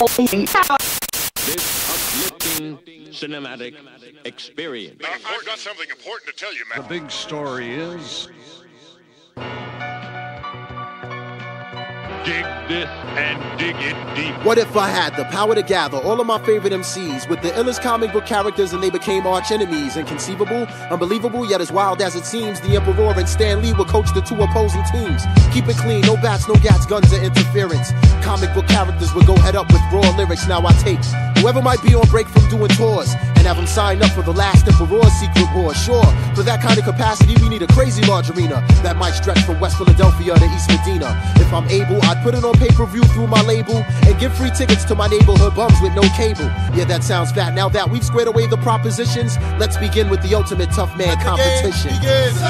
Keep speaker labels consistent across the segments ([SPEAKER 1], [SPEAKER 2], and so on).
[SPEAKER 1] uplifting cinematic experience.
[SPEAKER 2] Now, I've got something important to tell you, man.
[SPEAKER 3] The big story is...
[SPEAKER 2] Dig this and dig it deep.
[SPEAKER 4] What if I had the power to gather all of my favorite MCs with the illest comic book characters and they became arch enemies? Inconceivable, unbelievable, yet as wild as it seems, the Emperor and Stan Lee will coach the two opposing teams. Keep it clean, no bats, no gats, guns, or interference. Comic book characters would go head up with raw lyrics. Now I take whoever might be on break from doing tours and have them sign up for the last Emperor's secret war. Sure, for that kind of capacity, we need a crazy large arena that might stretch from West Philadelphia to East Medina. If I'm able, I'd put it on pay-per-view through my label and give free tickets to my neighborhood bums with no cable. Yeah, that sounds fat. Now that we've squared away the propositions, let's begin with the ultimate tough man competition.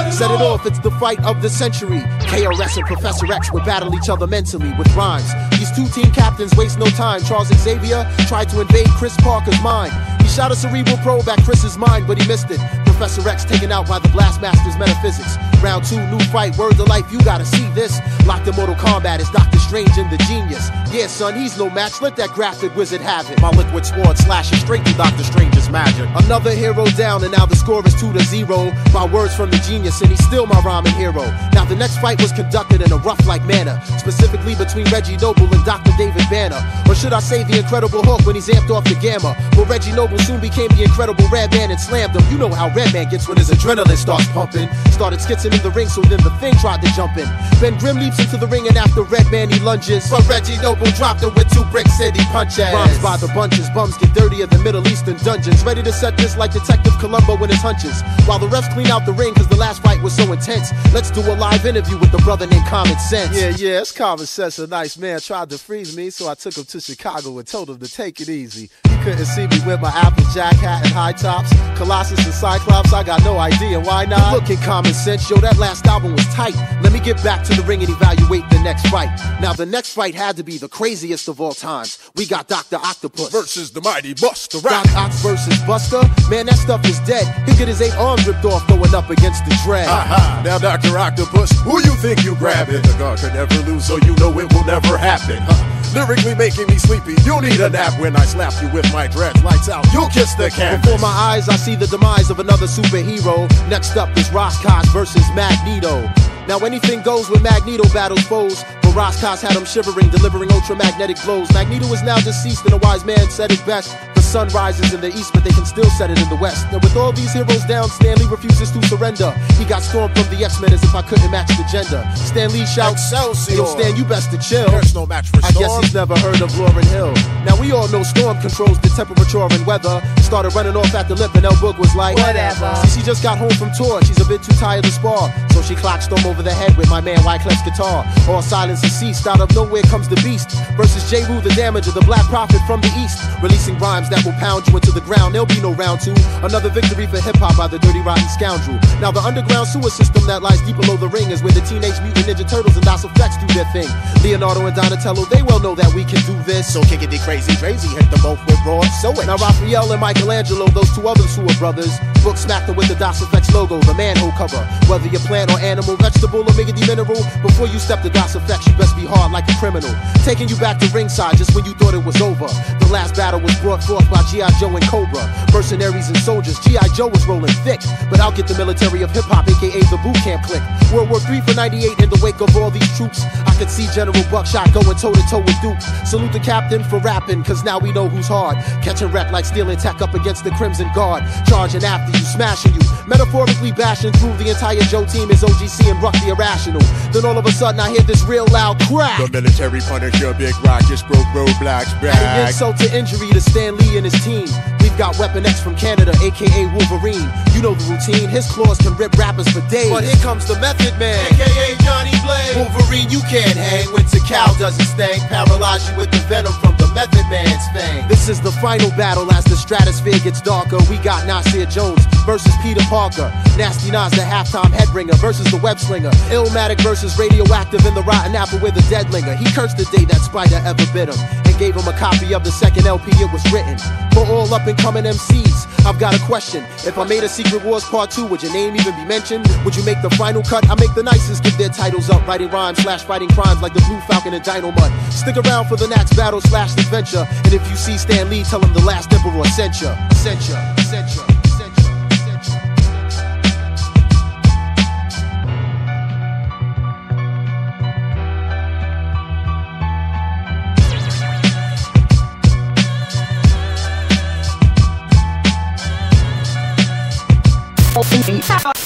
[SPEAKER 4] Set it off, it's the fight of the century. KRS and Professor X will battle each other mentally with rhymes. These two team captains waste no time. Charles Xavier tried to invade Chris Parker's mind. He shot a cerebral probe at Chris's mind, but he missed it. Professor X taken out by the Blastmaster's metaphysics. Round 2, new fight, word to life, you gotta see this. Locked in Mortal Kombat is Doctor Strange and the Genius. Yeah, son, he's no match, let that grafted wizard have it.
[SPEAKER 5] My liquid sword slashes straight through Doctor Strange's magic.
[SPEAKER 4] Another hero down, and now the score is 2-0. My words from the Genius, and he's still my rhyming hero. Now the next fight was conducted in a rough-like manner, specifically between Reggie Noble and Dr. David Banner. Or should I say the Incredible Hulk when he's amped off the gamma? Well, Reggie Noble soon became the Incredible Redman and slammed him. You know how Redman gets when his adrenaline starts pumping. Started skitzing in the ring, so then the Thing tried to jump in. Ben Grimm leaps into the ring, and after Redman he lunges, but Reggie Noble dropped him with 2 brick city punches. Rhymes by the bunches, bums get dirtier than Middle Eastern dungeons. Ready to set this like Detective Columbo in his hunches. While the refs clean out the ring, cause the last fight was so intense. Let's do a live interview with the brother named Common Sense.
[SPEAKER 6] Yeah, it's Common Sense. A nice man tried to freeze me, so I took him to Chicago and told him to take it easy. He couldn't see me with my Applejack hat and high tops. Colossus and Cyclops, I got no idea why not.
[SPEAKER 4] Look at Common Sense, yo, that last album was tight. Let me get back to the ring and evaluate the next fight. Now the next fight had to be the craziest of all times. We got Dr. Octopus
[SPEAKER 5] Versus the mighty Buster
[SPEAKER 4] Doc Ock versus Buster? Man, that stuff is dead. He'll get his 8 arms ripped off going up against the Dread.
[SPEAKER 5] Aha, now Dr. Octopus, who you think you grabbing? The God could never lose, so you know it will never happen. Lyrically making me sleepy, you need a nap when I slap you with my dreads. Lights out, you'll kiss the canvas.
[SPEAKER 4] Before my eyes, I see the demise of another superhero. Next up is Roscos versus Magneto. Now anything goes when Magneto battles foes, but Roscos had him shivering, delivering ultramagnetic blows. Magneto is now deceased, and a wise man said it best. The sun rises in the east, but they can still set it in the west. And with all these heroes down, Stan Lee refuses to surrender. He got stormed from the X-Men as if I couldn't match the gender. Stan Lee shouts,
[SPEAKER 5] Excelsior.
[SPEAKER 4] yo, Stan, you best to chill.
[SPEAKER 5] There's no match for
[SPEAKER 4] I
[SPEAKER 5] Storm.
[SPEAKER 4] guess he's never heard of Lauryn Hill. Now we all know Storm controls the temperature and weather. Started running off at the lip, and El Boog was like,
[SPEAKER 7] whatever.
[SPEAKER 4] See, she just got home from tour, she's a bit too tired to spar, so she clocked Storm over the head with my man Wyclef's guitar. All silence has ceased, out of nowhere comes the beast versus J. Rue the Damager, the Black Prophet from the east, releasing rhymes that will pound you into the ground. There'll be no round 2. Another victory for hip-hop by the dirty rotten scoundrel. Now the underground sewer system that lies deep below the ring is where the Teenage Mutant Ninja Turtles and DOS Effects do their thing. Leonardo and Donatello, they well know that we can do this.
[SPEAKER 5] So kickity crazy hit them both with raw sewage.
[SPEAKER 4] Now Raphael and Michelangelo, those 2 others who are brothers, book smacked them with the DOS Effects logo, the manhole cover. Whether you're plant or animal, vegetable or miggity mineral, before you step to DOS Effects, you best be hard like a criminal. Taking you back to ringside just when you thought it was over. The last battle was brought forth by G.I. Joe and Cobra. Mercenaries and soldiers, G.I. Joe was rolling thick, but I'll get the military of hip-hop, aka the boot camp clique. World War III for 98, in the wake of all these troops, I could see General Buckshot going toe-to-toe with Duke. Salute the captain for rapping, cause now we know who's hard. Catching wreck like stealing tech up against the Crimson Guard. Charging after you, smashing you, metaphorically bashing through the entire Joe team is OGC and Ruck the Irrational. Then all of a sudden I hear this real loud crack.
[SPEAKER 5] The military Punisher, Big Rock just broke Roadblock's back.
[SPEAKER 4] Adding insult to injury to Stan Lee and his team. We've got Weapon X from Canada, aka Wolverine. You know the routine, his claws can rip rappers for days. But here comes the Method Man, aka Johnny Blaze. Wolverine, you can't hang when Tikal doesn't sting. Paralyze you with the venom from the Method Man's fang. This is the final battle as the stratosphere gets darker. We got Nasir Jones versus Peter Parker. Nasty Nas, the halftime headringer versus the web slinger. Illmatic versus Radioactive in the rotten apple with a dead linger. He cursed the day that Spider ever bit him and gave him a copy of the second LP it was written. For all up and coming MCs, I've got a question. If I made a Secret Wars Part 2, would your name even be mentioned? Would you make the final cut? I make the nicest give their titles up, writing rhymes / fighting crimes like the Blue Falcon and Dino Mud. Stick around for the next battle / adventure. And if you see Stan Lee, tell him the last emperor sent ya. Sent ya. Sent ya.
[SPEAKER 7] How